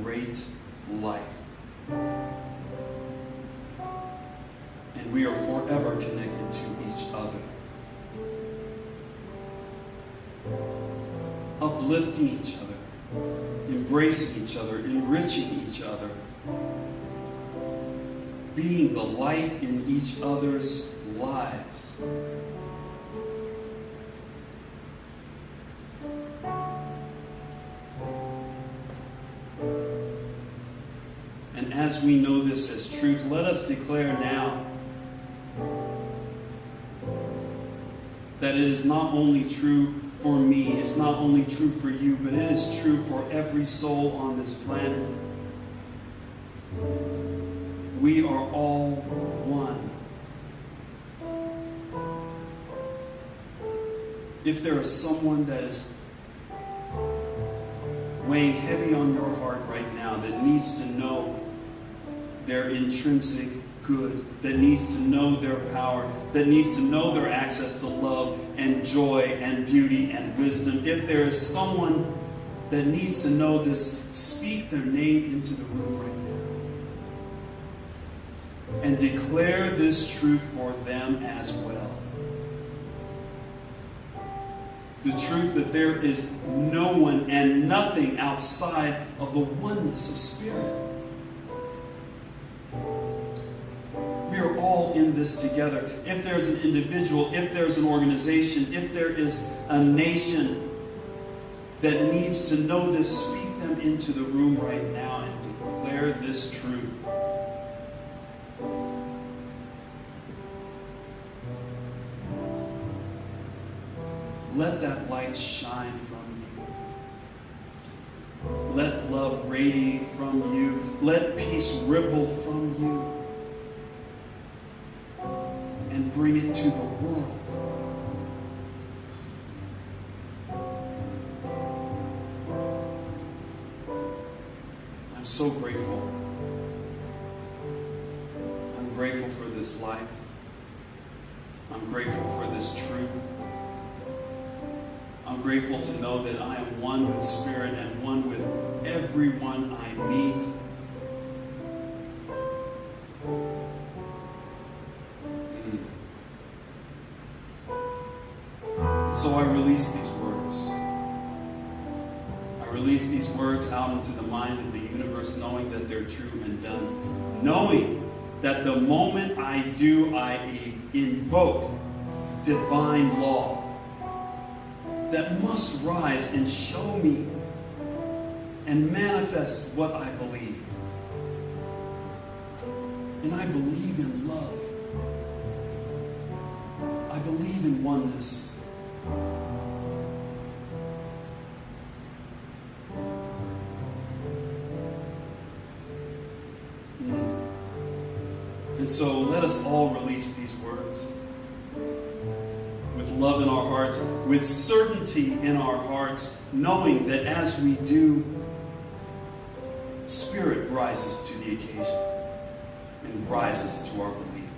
A: great life. And we are forever connected to each other. Uplifting each other, embracing each other, enriching each other, being the light in each other's lives. And as we know this as truth, let us declare now that it is not only true for me, it's not only true for you, but it is true for every soul on this planet. We are all one. If there is someone that is weighing heavy on your heart right now that needs to know their intrinsic good, that needs to know their power, that needs to know their access to love and joy and beauty and wisdom. If there is someone that needs to know this, speak their name into the room right now. And declare this truth for them as well. The truth that there is no one and nothing outside of the oneness of spirit. We are all in this together. If there's an individual, if there's an organization, if there is a nation that needs to know this, speak them into the room right now and declare this truth. Let that light shine from you. Let love radiate from you. Let peace ripple from you. And bring it to the world. I'm so grateful. I'm grateful for this life. I'm grateful for this truth. I'm grateful to know that I am one with Spirit and one with everyone I meet. So I release these words. I release these words out into the mind of the universe, knowing that they're true and done. Knowing that the moment I do, I invoke divine law that must rise and show me and manifest what I believe. And I believe in love. I believe in oneness. And so let us all release these words with love in our hearts, with certainty in our hearts, knowing that as we do, Spirit rises to the occasion and rises to our belief.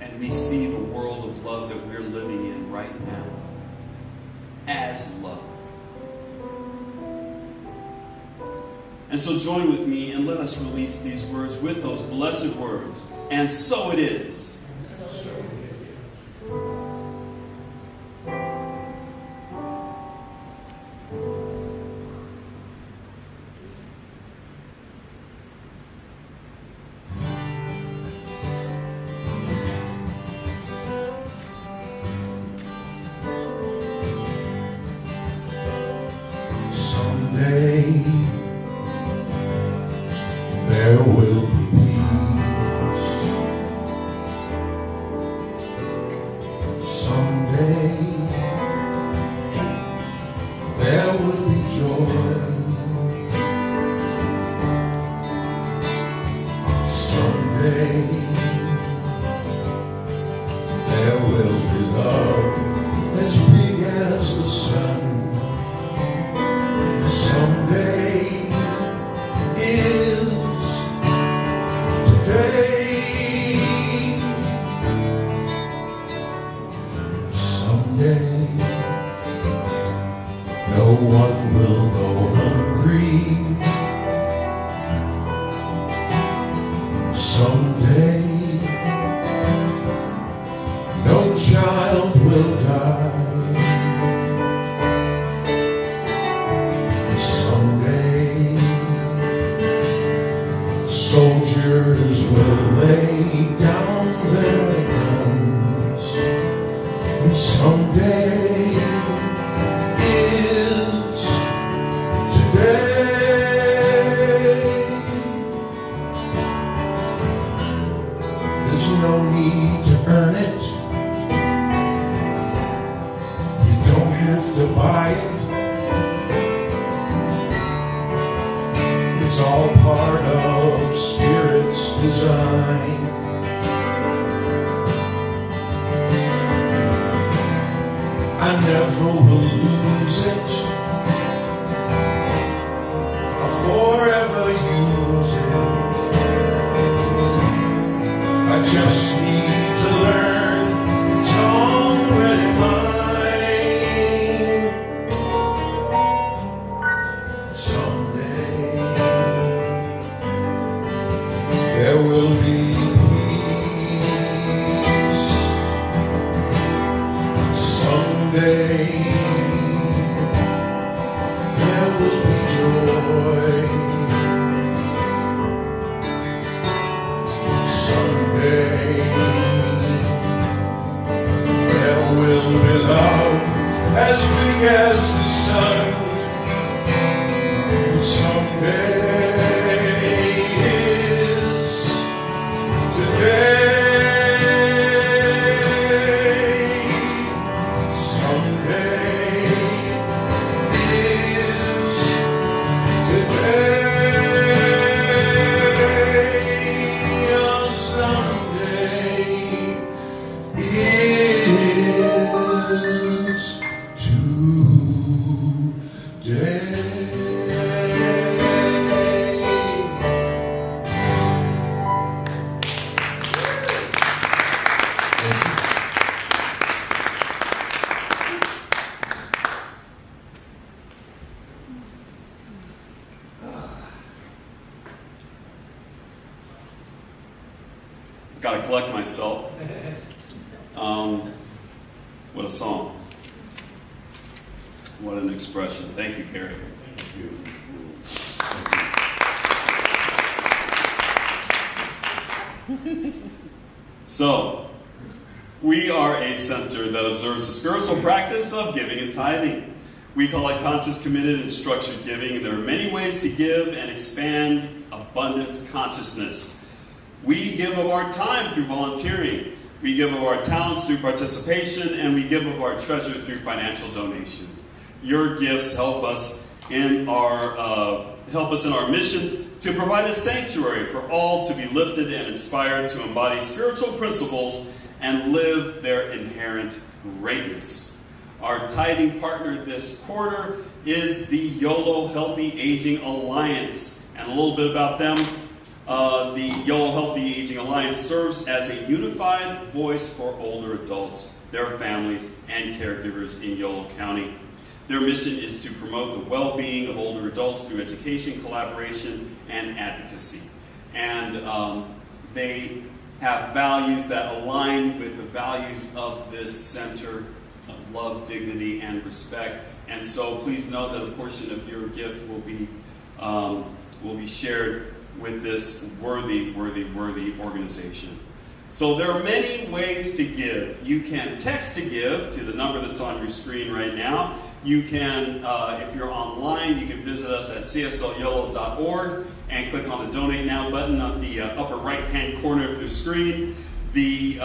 A: And we see the world of love that we're living in right now as love. And so join with me and let us release these words with those blessed words. And so it is.
E: There will be peace. Someday there will be joy. Someday there will be love as big as the sun. Someday is today. Someday no one will go hungry. Someday no child will die. Soldiers will lay down their guns, and someday is today. There's no need to earn it. You don't have to buy it. It's all part of Spirit's design. I never will lose it. I'll forever use it.
A: myself. What a song. What an expression. Thank you, Carrie. Thank you. So, we are a center that observes the spiritual practice of giving and tithing. We call it conscious, committed, and structured giving, and there are many ways to give and expand abundance consciousness. We give of our time through volunteering. We give of our talents through participation, and we give of our treasure through financial donations. Your gifts help us in our mission to provide a sanctuary for all to be lifted and inspired to embody spiritual principles and live their inherent greatness. Our tithing partner this quarter is the Yolo Healthy Aging Alliance. And a little bit about them. The Yolo Healthy Aging Alliance serves as a unified voice for older adults, their families, and caregivers in Yolo County. Their mission is to promote the well-being of older adults through education, collaboration, and advocacy. And they have values that align with the values of this center of love, dignity, and respect. And so please know that a portion of your gift will be shared with this worthy organization. So there are many ways to give. You can text to give to the number that's on your screen right now. You can, if you're online, you can visit us at cslyolo.org and click on the Donate Now button on the upper right-hand corner of your screen. You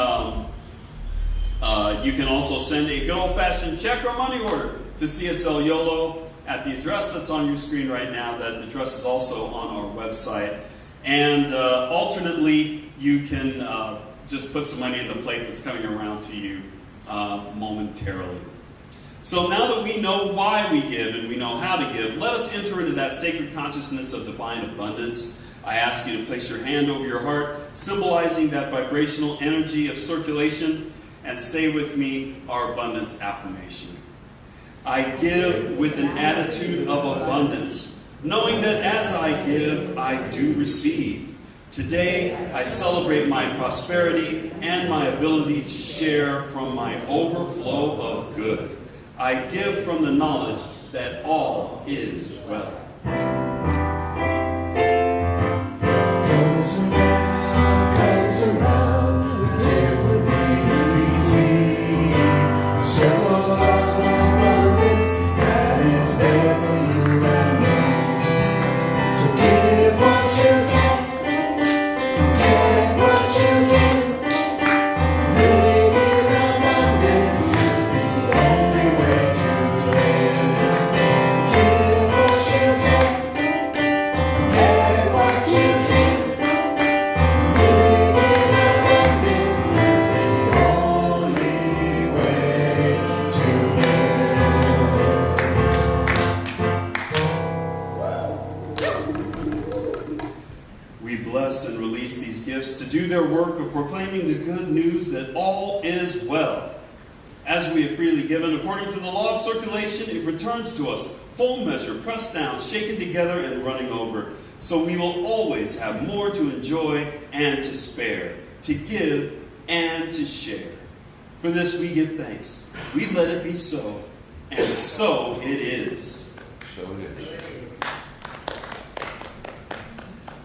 A: can also send a good old-fashioned check or money order to CSL Yolo at the address that's on your screen right now. That address is also on our website. And alternately, you can just put some money in the plate that's coming around to you momentarily. So now that we know why we give and we know how to give, let us enter into that sacred consciousness of divine abundance. I ask you to place your hand over your heart, symbolizing that vibrational energy of circulation, and say with me our abundance affirmation. I give with an attitude of abundance, knowing that as I give, I do receive. Today, I celebrate my prosperity and my ability to share from my overflow of good. I give from the knowledge that all is well.
B: Comes around, there for me to receive. Circle of abundance that is there for you and me. So give what you can, get what you can. Live in abundance is the only way to live. Give what you can, get what you can. Live in abundance is the only way to live.
A: We bless and release these gifts to do their work of proclaiming the good news that all is well. As we have freely given, according to the law of circulation, it returns to us, full measure, pressed down, shaken together, and running over. So we will always have more to enjoy and to spare, to give and to share. For this we give thanks. We let it be so, and so it is.
E: So it is.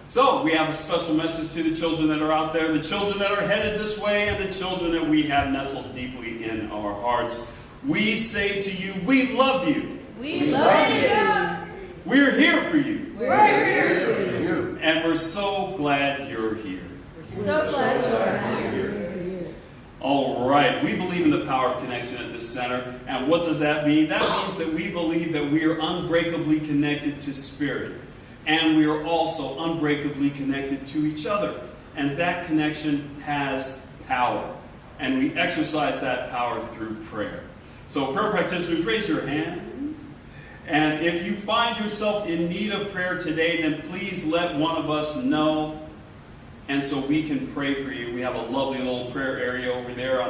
A: So we have a special message to the children that are out there, the children that are headed this way, and the children that we have nestled deeply in our hearts. We say to you, we love you.
F: We love you.
A: We're here for you.
F: We're here for you.
A: And we're so glad you're here.
F: We're so glad you're here.
A: All right, we believe in the power of connection at this center. And what does that mean? That means that we believe that we are unbreakably connected to Spirit. And we are also unbreakably connected to each other. And that connection has power. And we exercise that power through prayer. So prayer practitioners, raise your hand. And if you find yourself in need of prayer today, then please let one of us know. And so we can pray for you. We have a lovely little prayer area over there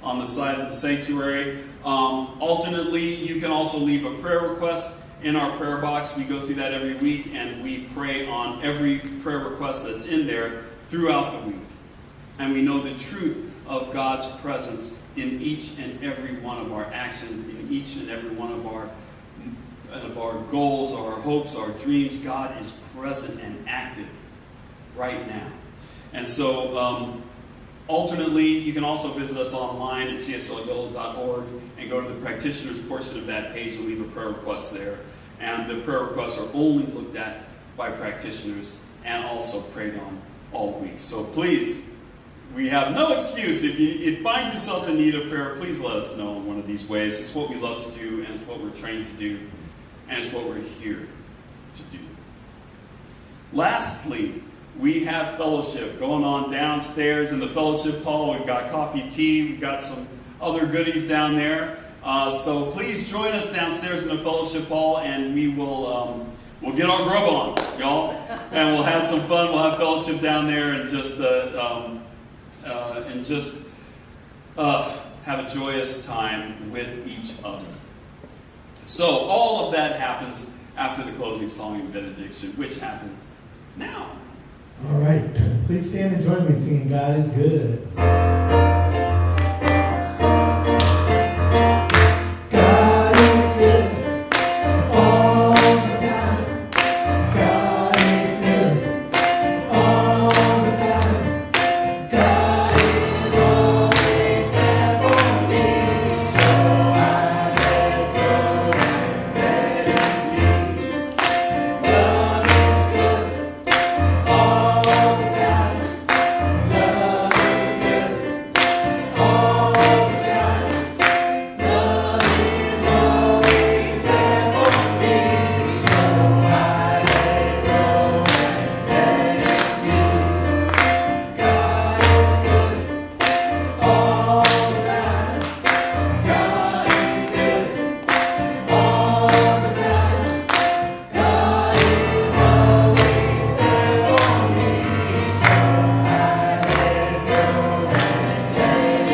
A: on the side of the sanctuary. Alternately, you can also leave a prayer request in our prayer box. We go through that every week, and we pray on every prayer request that's in there throughout the week. And we know the truth of God's presence in each and every one of our actions, in each and every one of our goals, our hopes, our dreams. God is present and active right now. And so, alternately, you can also visit us online at cslyolo.org and go to the practitioners portion of that page and leave a prayer request there. And the prayer requests are only looked at by practitioners and also prayed on all week. So please, we have no excuse. If you find yourself in need of prayer, please let us know in one of these ways. It's what we love to do, and it's what we're trained to do, and it's what we're here to do. Lastly, we have fellowship going on downstairs in the fellowship hall. We've got coffee, tea. We've got some other goodies down there. So please join us downstairs in the fellowship hall, and we will we'll get our grub on, y'all, and we'll have some fun. We'll have fellowship down there, and just have a joyous time with each other. So all of that happens after the closing song and benediction, which happened now.
B: All right. Please stand and join me singing God is Good. God is good all the time. God is good all the time. God is always there for me, so I let go and let him be. God is good all the time. Love is good all the time. Love is always there for me, so I let go and let him be. God is good all the time. God is good all the time. God is always there for me, so I let go and let it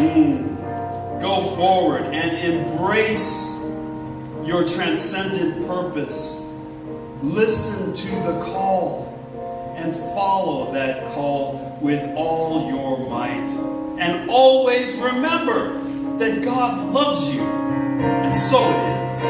B: be.
A: Go forward and embrace your transcendent purpose. Listen to the call and follow that call with all your might. And always remember that God loves you, and so it is.